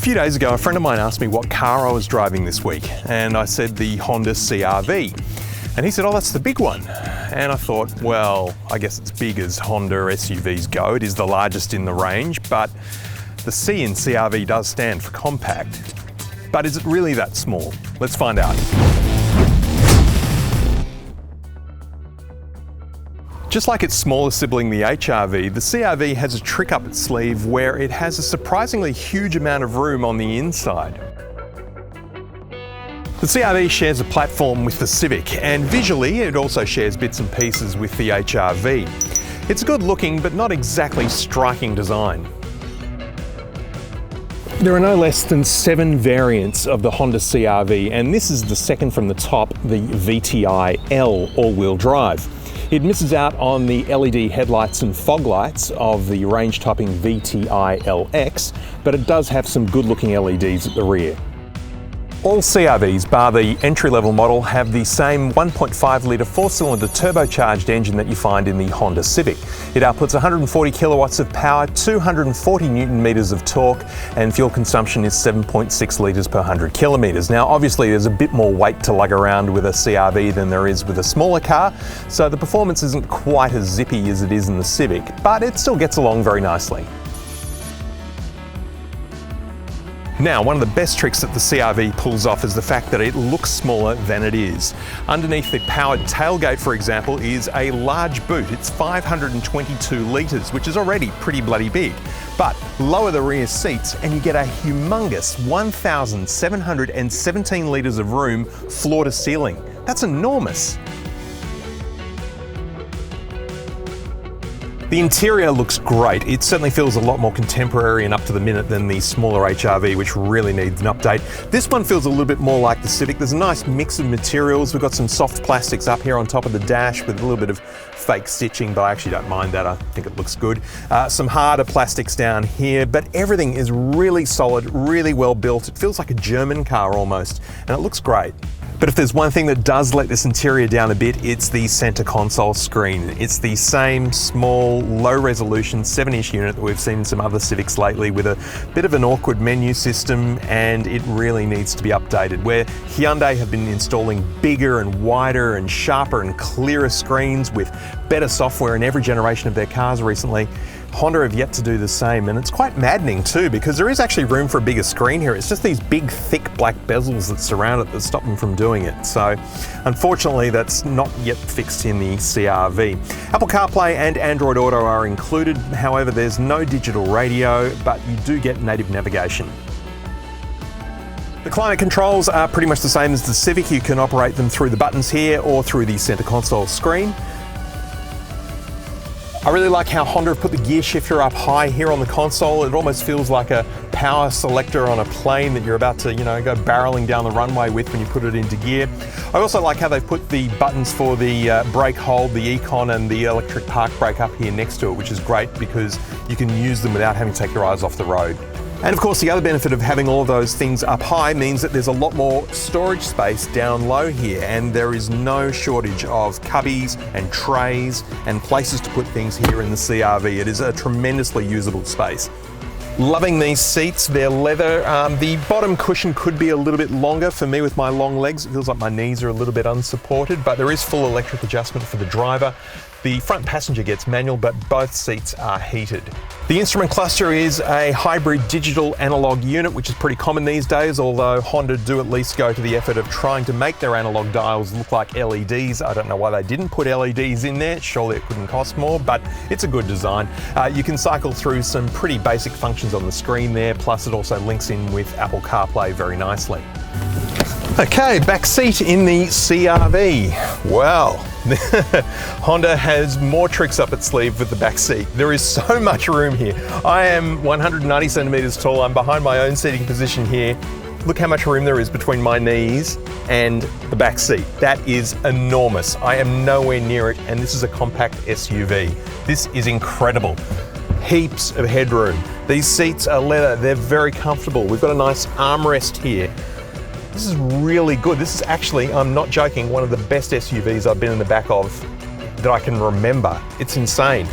A few days ago, a friend of mine asked me what car I was driving this week, and I said the Honda CR-V. And he said, oh, that's the big one. And I thought, well, I guess it's big as Honda SUVs go. It is the largest in the range, but the C in CR-V does stand for compact. But is it really that small? Let's find out. Just like its smaller sibling, the HR-V, the CR-V has a trick up its sleeve where it has a surprisingly huge amount of room on the inside. The CR-V shares a platform with the Civic, and visually it also shares bits and pieces with the HR-V. It's good looking, but not exactly striking design. There are no less than 7 variants of the Honda CR-V, and this is the second from the top, the VTI-L all-wheel drive. It misses out on the LED headlights and fog lights of the range-topping VTI-LX, but it does have some good-looking LEDs at the rear. All CR-Vs, bar the entry-level model, have the same 1.5-litre 4-cylinder turbocharged engine that you find in the Honda Civic. It outputs 140 kilowatts of power, 240 newton meters of torque, and fuel consumption is 7.6 litres per 100 kilometres. Now, obviously, there's a bit more weight to lug around with a CR-V than there is with a smaller car, so the performance isn't quite as zippy as it is in the Civic, but it still gets along very nicely. Now, one of the best tricks that the CR-V pulls off is the fact that it looks smaller than it is. Underneath the powered tailgate, for example, is a large boot. It's 522 litres, which is already pretty bloody big. But lower the rear seats and you get a humongous 1,717 litres of room floor to ceiling. That's enormous. The interior looks great. It certainly feels a lot more contemporary and up to the minute than the smaller HR-V, which really needs an update. This one feels a little bit more like the Civic. There's a nice mix of materials. We've got some soft plastics up here on top of the dash with a little bit of fake stitching, but I actually don't mind that. I think it looks good. Some harder plastics down here, but everything is really solid, really well built. It feels like a German car almost, and it looks great. But if there's one thing that does let this interior down a bit, it's the center console screen. It's the same small, low-resolution 7-inch unit that we've seen in some other Civics lately with a bit of an awkward menu system, and it really needs to be updated. Where Hyundai have been installing bigger and wider and sharper and clearer screens with better software in every generation of their cars recently, Honda have yet to do the same, and it's quite maddening too because there is actually room for a bigger screen here. It's just these big, thick black bezels that surround it that stop them from doing it. So unfortunately, that's not yet fixed in the CR-V. Apple CarPlay and Android Auto are included. However, there's no digital radio, but you do get native navigation. The climate controls are pretty much the same as the Civic. You can operate them through the buttons here or through the center console screen. I really like how Honda have put the gear shifter up high here on the console. It almost feels like a power selector on a plane that you're about to, go barreling down the runway with when you put it into gear. I also like how they've put the buttons for the brake hold, the Econ and the electric park brake up here next to it, which is great because you can use them without having to take your eyes off the road. And of course, the other benefit of having all of those things up high means that there's a lot more storage space down low here, and there is no shortage of cubbies and trays and places to put things here in the CR-V. It is a tremendously usable space. Loving these seats, they're leather. The bottom cushion could be a little bit longer for me with my long legs. It feels like my knees are a little bit unsupported, but there is full electric adjustment for the driver. The front passenger gets manual, but both seats are heated. The instrument cluster is a hybrid digital analog unit, which is pretty common these days, although Honda do at least go to the effort of trying to make their analog dials look like LEDs. I don't know why they didn't put LEDs in there. Surely it couldn't cost more, but it's a good design. You can cycle through some pretty basic functions on the screen there, plus it also links in with Apple CarPlay very nicely. Okay, back seat in the CR-V. Wow. Honda has more tricks up its sleeve with the back seat. There is so much room here. I am 190 centimeters tall. I'm behind my own seating position here. Look how much room there is between my knees and the back seat. That is enormous. I am nowhere near it, and this is a compact SUV. This is incredible. Heaps of headroom. These seats are leather. They're very comfortable. We've got a nice armrest here. This is really good. This is actually, I'm not joking, one of the best SUVs I've been in the back of that I can remember. It's insane.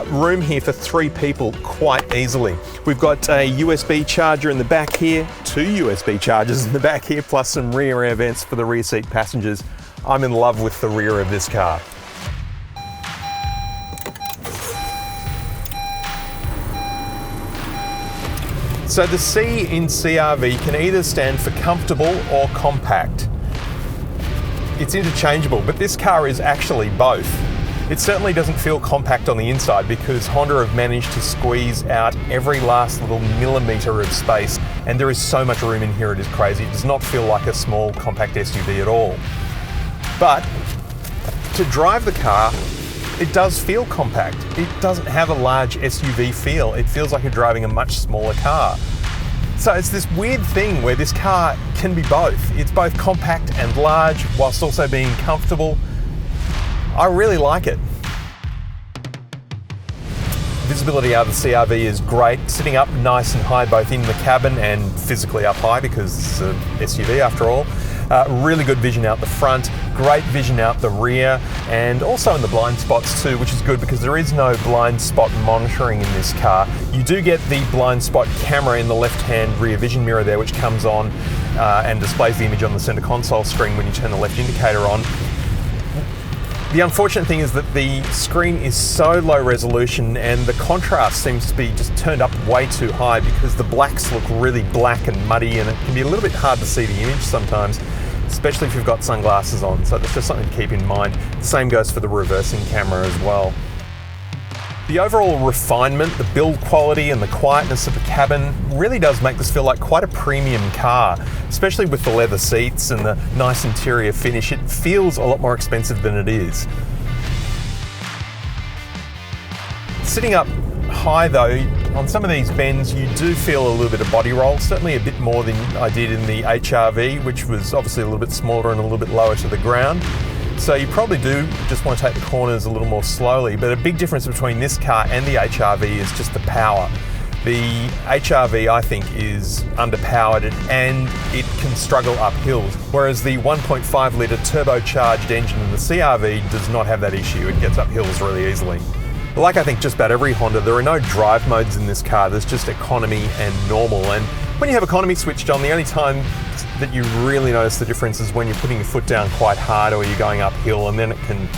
Room here for 3 people quite easily. We've got a USB charger in the back here, 2 USB chargers in the back here, plus some rear air vents for the rear seat passengers. I'm in love with the rear of this car. So the C in CR-V can either stand for comfortable or compact. It's interchangeable, but this car is actually both. It certainly doesn't feel compact on the inside because Honda have managed to squeeze out every last little millimetre of space, and there is so much room in here, it is crazy. It does not feel like a small compact SUV at all. But to drive the car, it does feel compact. It doesn't have a large SUV feel. It feels like you're driving a much smaller car. So it's this weird thing where this car can be both. It's both compact and large whilst also being comfortable. I really like it. Visibility out of the CR-V is great. Sitting up nice and high both in the cabin and physically up high because it's an SUV after all. Really good vision out the front, great vision out the rear, and also in the blind spots too, which is good because there is no blind spot monitoring in this car. You do get the blind spot camera in the left-hand rear vision mirror there, which comes on and displays the image on the center console screen when you turn the left indicator on. The unfortunate thing is that the screen is so low resolution and the contrast seems to be just turned up way too high because the blacks look really black and muddy, and it can be a little bit hard to see the image sometimes, especially if you've got sunglasses on. So that's just something to keep in mind. The same goes for the reversing camera as well. The overall refinement, the build quality and the quietness of the cabin really does make this feel like quite a premium car, especially with the leather seats and the nice interior finish. It feels a lot more expensive than it is. Sitting up high though, on some of these bends you do feel a little bit of body roll, certainly a bit more than I did in the HR-V, which was obviously a little bit smaller and a little bit lower to the ground. So you probably do just want to take the corners a little more slowly, but a big difference between this car and the HR-V is just the power. The HR-V, I think, is underpowered and it can struggle up hills, whereas the 1.5 litre turbocharged engine in the CR-V does not have that issue. It gets up hills really easily. Like I think just about every Honda, there are no drive modes in this car. There's just economy and normal. And when you have economy switched on, the only time that you really notice the difference is when you're putting your foot down quite hard or you're going uphill, and then it can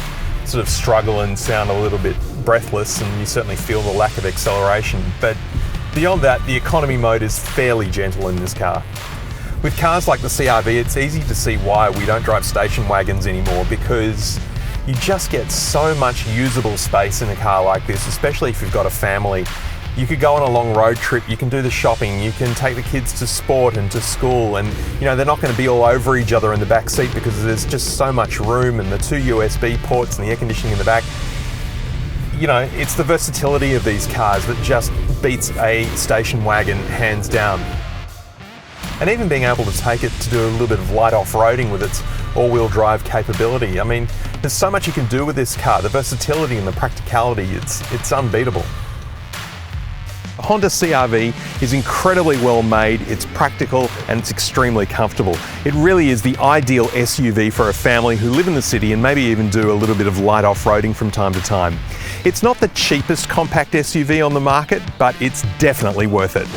sort of struggle and sound a little bit breathless, and you certainly feel the lack of acceleration. But beyond that, the economy mode is fairly gentle in this car. With cars like the CR-V, it's easy to see why we don't drive station wagons anymore, because you just get so much usable space in a car like this, especially if you've got a family. You could go on a long road trip, you can do the shopping, you can take the kids to sport and to school, and you know, they're not going to be all over each other in the back seat because there's just so much room, and the 2 USB ports and the air conditioning in the back. You know, it's the versatility of these cars that just beats a station wagon hands down. And even being able to take it to do a little bit of light off-roading with its all-wheel drive capability. I mean, there's so much you can do with this car. The versatility and the practicality, it's unbeatable. The Honda CR-V is incredibly well made, it's practical and it's extremely comfortable. It really is the ideal SUV for a family who live in the city and maybe even do a little bit of light off-roading from time to time. It's not the cheapest compact SUV on the market, but it's definitely worth it.